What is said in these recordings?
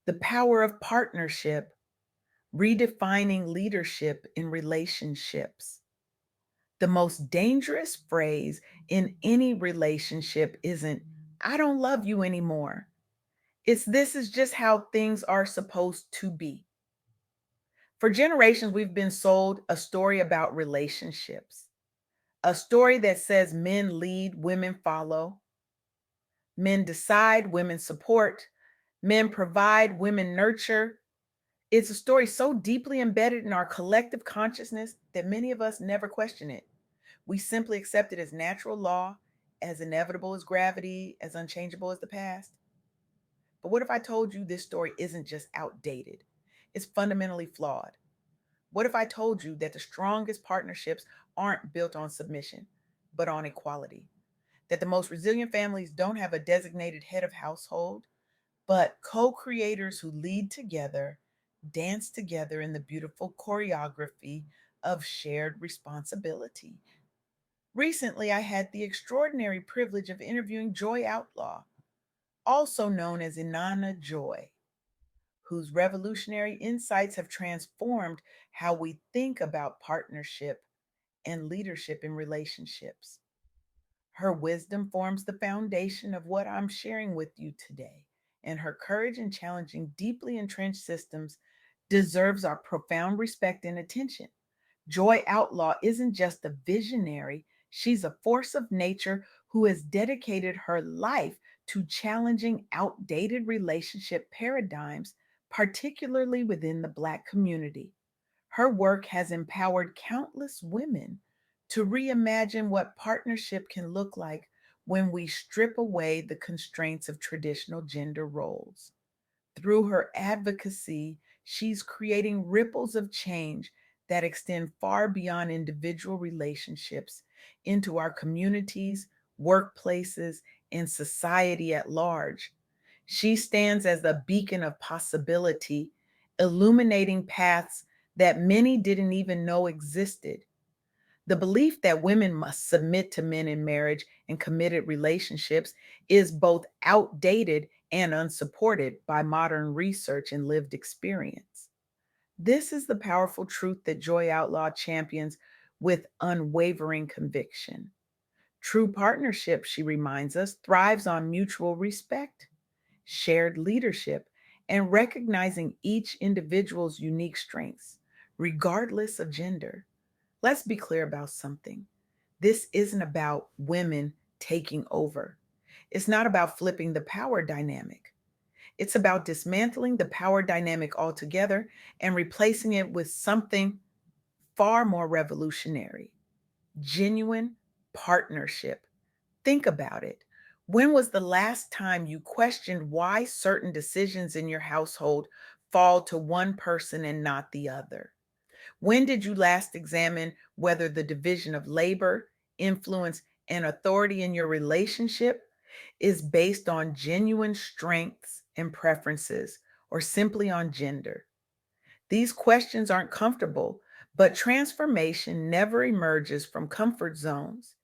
The power of partnership, redefining leadership in relationships. The most dangerous phrase in any relationship isn't, I don't love you anymore. It's, this is just how things are supposed to be. For generations, we've been sold a story about relationships, a story that says men lead, women follow, men decide, women support, men provide, women nurture. It's a story so deeply embedded in our collective consciousness that many of us never question it. We simply accept it as natural law, as inevitable as gravity, as unchangeable as the past. But what if I told you this story isn't just outdated? It's fundamentally flawed. What if I told you that the strongest partnerships aren't built on submission, but on equality? That the most resilient families don't have a designated head of household, but co creators who lead together, dance together in the beautiful choreography of shared responsibility. Recently, I had the extraordinary privilege of interviewing Joy Outlaw, also known as Inanna Joy, whose revolutionary insights have transformed how we think about partnership and leadership in relationships. Her wisdom forms the foundation of what I'm sharing with you today, and her courage in challenging deeply entrenched systems deserves our profound respect and attention. Joy Outlaw isn't just a visionary, she's a force of nature who has dedicated her life to challenging outdated relationship paradigms, particularly within the Black community. Her work has empowered countless women to reimagine what partnership can look like when we strip away the constraints of traditional gender roles. Through her advocacy, she's creating ripples of change that extend far beyond individual relationships into our communities, workplaces, and society at large. She stands as a beacon of possibility, illuminating paths that many didn't even know existed. The belief that women must submit to men in marriage and committed relationships is both outdated and unsupported by modern research and lived experience. This is the powerful truth that Joy Outlaw champions with unwavering conviction. True partnership, she reminds us, thrives on mutual respect, shared leadership, and recognizing each individual's unique strengths, regardless of gender. Let's be clear about something. This isn't about women taking over. It's not about flipping the power dynamic. It's about dismantling the power dynamic altogether and replacing it with something far more revolutionary: genuine partnership. Think about it. When was the last time you questioned why certain decisions in your household fall to one person and not the other? When did you last examine whether the division of labor, influence, and authority in your relationship is based on genuine strengths and preferences or simply on gender? These questions aren't comfortable, but transformation never emerges from comfort zones.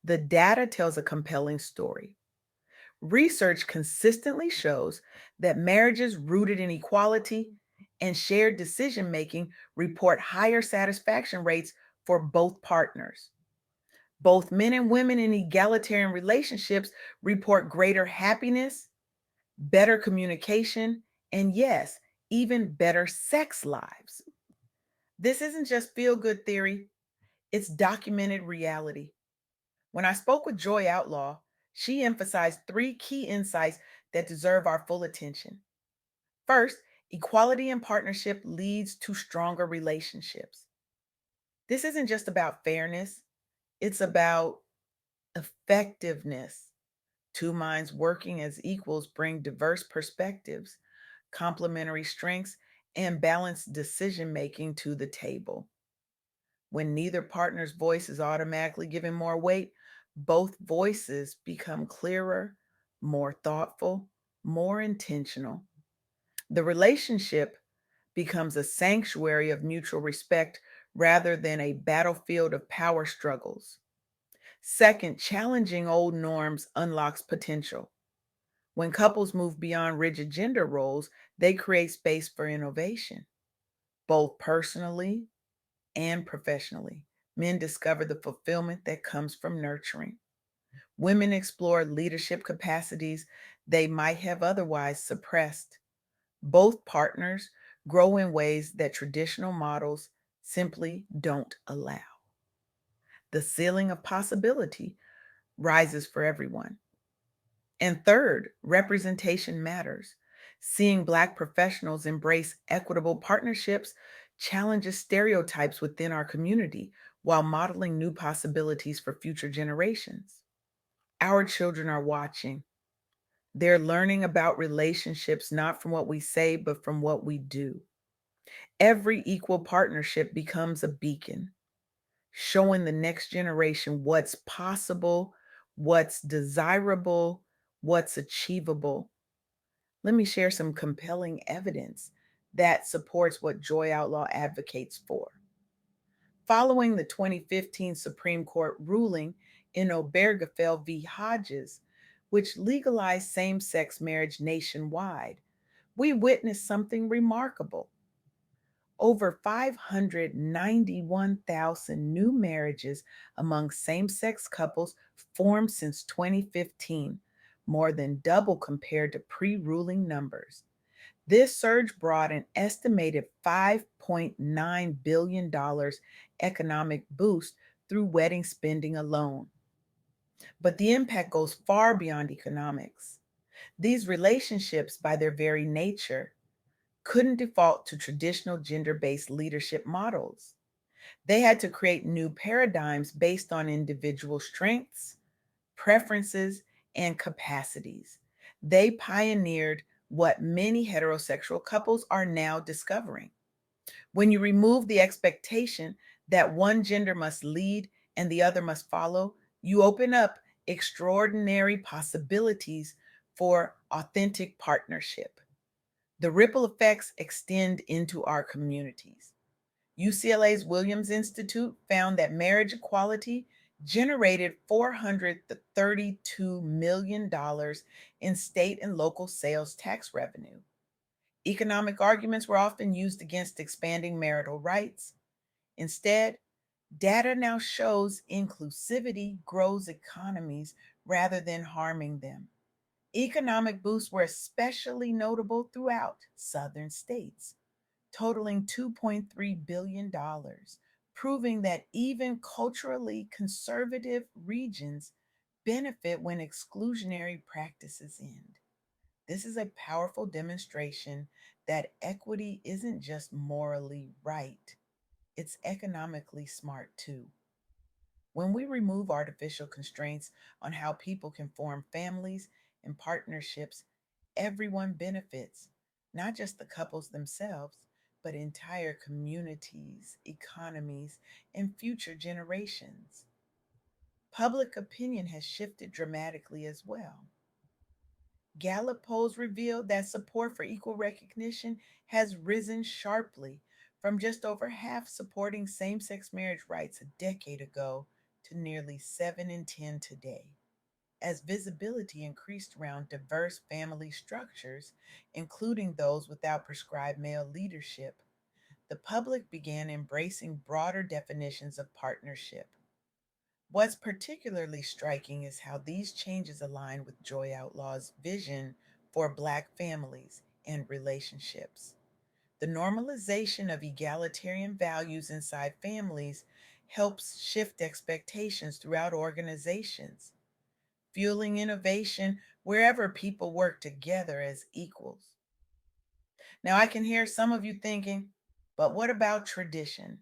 The data tells a compelling story. Research consistently shows that marriages rooted in equality and shared decision making report higher satisfaction rates for both partners. Both men and women in egalitarian relationships report greater happiness, better communication, and yes, even better sex lives. This isn't just feel good theory, it's documented reality. When I spoke with Joy Outlaw, she emphasized three key insights that deserve our full attention. First, equality in partnership leads to stronger relationships. This isn't just about fairness, it's about effectiveness. Two minds working as equals bring diverse perspectives, complementary strengths, and balanced decision making to the table. When neither partner's voice is automatically given more weight, both voices become clearer, more thoughtful, more intentional. The relationship becomes a sanctuary of mutual respect rather than a battlefield of power struggles. Second, challenging old norms unlocks potential. When couples move beyond rigid gender roles, they create space for innovation, both personally and professionally. Men discover the fulfillment that comes from nurturing. Women explore leadership capacities they might have otherwise suppressed. Both partners grow in ways that traditional models simply don't allow. The ceiling of possibility rises for everyone. And third, representation matters. Seeing Black professionals embrace equitable partnerships challenges stereotypes within our community while modeling new possibilities for future generations. Our children are watching. They're learning about relationships not from what we say, but from what we do. Every equal partnership becomes a beacon, showing the next generation what's possible, what's desirable, what's achievable. Let me share some compelling evidence that supports what Joy Outlaw advocates for. Following the 2015 Supreme Court ruling in Obergefell v. Hodges, which legalized same sex marriage nationwide, we witnessed something remarkable. Over 591,000 new marriages among same sex couples formed since 2015, more than double compared to pre ruling numbers. This surge brought an estimated $5.9 billion economic boost through wedding spending alone. But the impact goes far beyond economics. These relationships, by their very nature, couldn't default to traditional gender based leadership models. They had to create new paradigms based on individual strengths, preferences, and capacities. They pioneered what many heterosexual couples are now discovering. When you remove the expectation that one gender must lead and the other must follow, you open up extraordinary possibilities for authentic partnership. The ripple effects extend into our communities. UCLA's Williams Institute found that marriage equality generated $432 million in state and local sales tax revenue. Economic arguments were often used against expanding marital rights. Instead, data now shows inclusivity grows economies rather than harming them. Economic boosts were especially notable throughout southern states, totaling $2.3 billion, proving that even culturally conservative regions benefit when exclusionary practices end. This is a powerful demonstration that equity isn't just morally right, it's economically smart too. When we remove artificial constraints on how people can form families and partnerships, everyone benefits, not just the couples themselves, but entire communities, economies, and future generations. Public opinion has shifted dramatically as well. Gallup polls revealed that support for equal recognition has risen sharply from just over half supporting same sex marriage rights a decade ago to nearly 7 in 10 today. As visibility increased around diverse family structures, including those without prescribed male leadership, the public began embracing broader definitions of partnership. What's particularly striking is how these changes align with Joy Outlaw's vision for Black families and relationships. The normalization of egalitarian values inside families helps shift expectations throughout organizations, fueling innovation wherever people work together as equals. Now, I can hear some of you thinking, but what about tradition?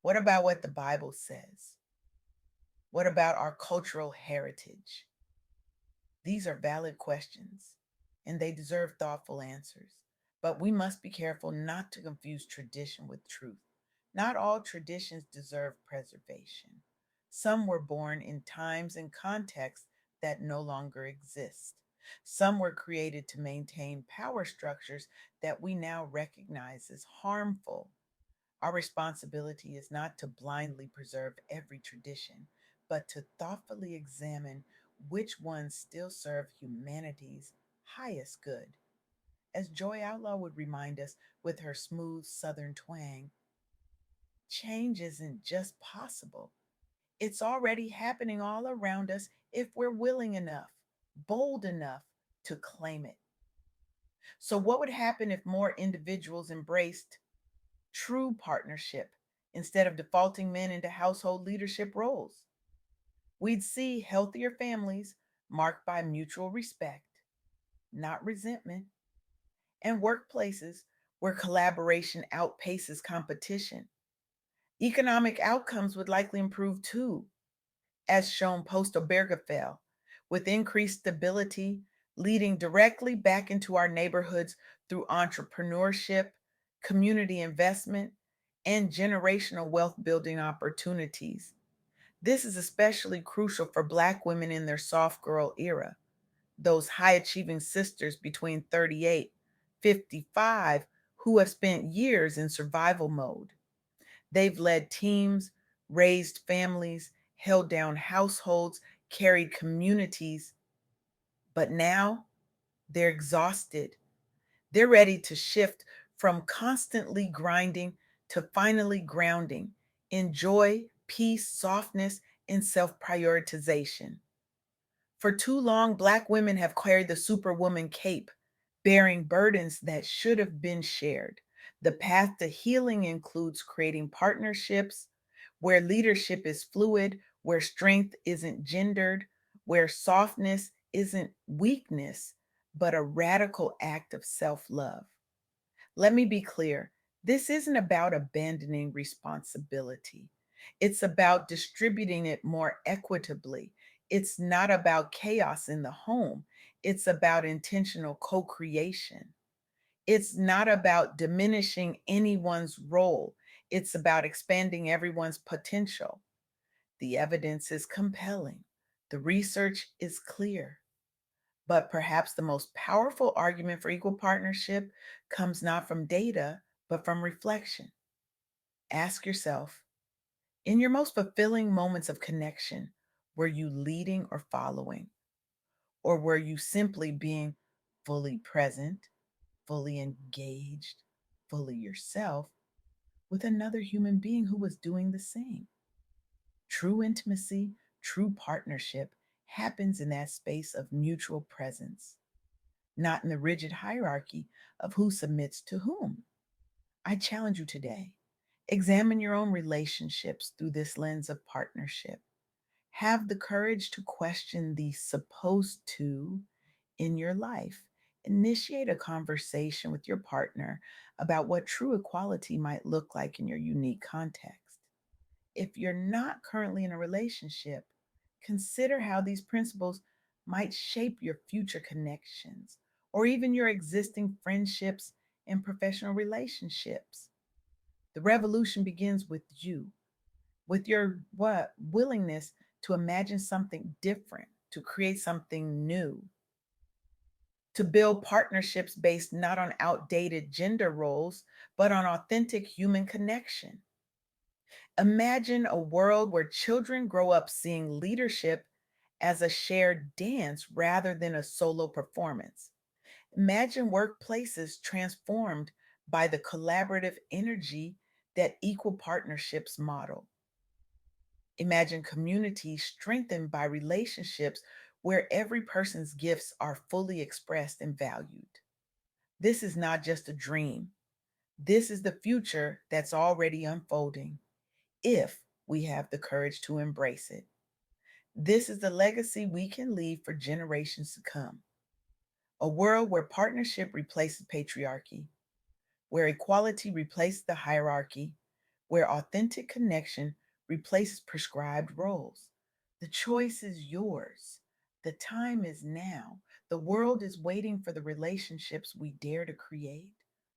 What about what the Bible says? What about our cultural heritage? These are valid questions, and they deserve thoughtful answers. But we must be careful not to confuse tradition with truth. Not all traditions deserve preservation. Some were born in times and contexts that no longer exist. Some were created to maintain power structures that we now recognize as harmful. Our responsibility is not to blindly preserve every tradition, but to thoughtfully examine which ones still serve humanity's highest good. As Joy Outlaw would remind us with her smooth southern twang, change isn't just possible, it's already happening all around us if we're willing enough, bold enough to claim it. So, what would happen if more individuals embraced true partnership instead of defaulting men into household leadership roles? We'd see healthier families marked by mutual respect, not resentment, and workplaces where collaboration outpaces competition. Economic outcomes would likely improve too, as shown post Obergefell, with increased stability leading directly back into our neighborhoods through entrepreneurship, community investment, and generational wealth building opportunities. This is especially crucial for Black women in their soft girl era, those high achieving sisters between 38, 55 who have spent years in survival mode. They've led teams, raised families, held down households, carried communities, but now they're exhausted. They're ready to shift from constantly grinding to finally grounding in joy, peace, softness, and self prioritization. For too long, Black women have carried the superwoman cape, bearing burdens that should have been shared. The path to healing includes creating partnerships where leadership is fluid, where strength isn't gendered, where softness isn't weakness, but a radical act of self love. Let me be clear, this isn't about abandoning responsibility. It's about distributing it more equitably. It's not about chaos in the home. It's about intentional co creation. It's not about diminishing anyone's role. It's about expanding everyone's potential. The evidence is compelling. The research is clear. But perhaps the most powerful argument for equal partnership comes not from data, but from reflection. Ask yourself, in your most fulfilling moments of connection, were you leading or following? Or were you simply being fully present, fully engaged, fully yourself with another human being who was doing the same? True intimacy, true partnership happens in that space of mutual presence, not in the rigid hierarchy of who submits to whom. I challenge you today. Examine your own relationships through this lens of partnership. Have the courage to question the supposed to in your life. Initiate a conversation with your partner about what true equality might look like in your unique context. If you're not currently in a relationship, consider how these principles might shape your future connections or even your existing friendships and professional relationships. The revolution begins with you, with your willingness to imagine something different, to create something new, to build partnerships based not on outdated gender roles, but on authentic human connection. Imagine a world where children grow up seeing leadership as a shared dance rather than a solo performance. Imagine workplaces transformed by the collaborative energy that equal partnerships model. Imagine communities strengthened by relationships where every person's gifts are fully expressed and valued. This is not just a dream. This is the future that's already unfolding if we have the courage to embrace it. This is the legacy we can leave for generations to come. A world where partnership replaces patriarchy, where equality replaces the hierarchy, where authentic connection replaces prescribed roles. The choice is yours. The time is now. The world is waiting for the relationships we dare to create.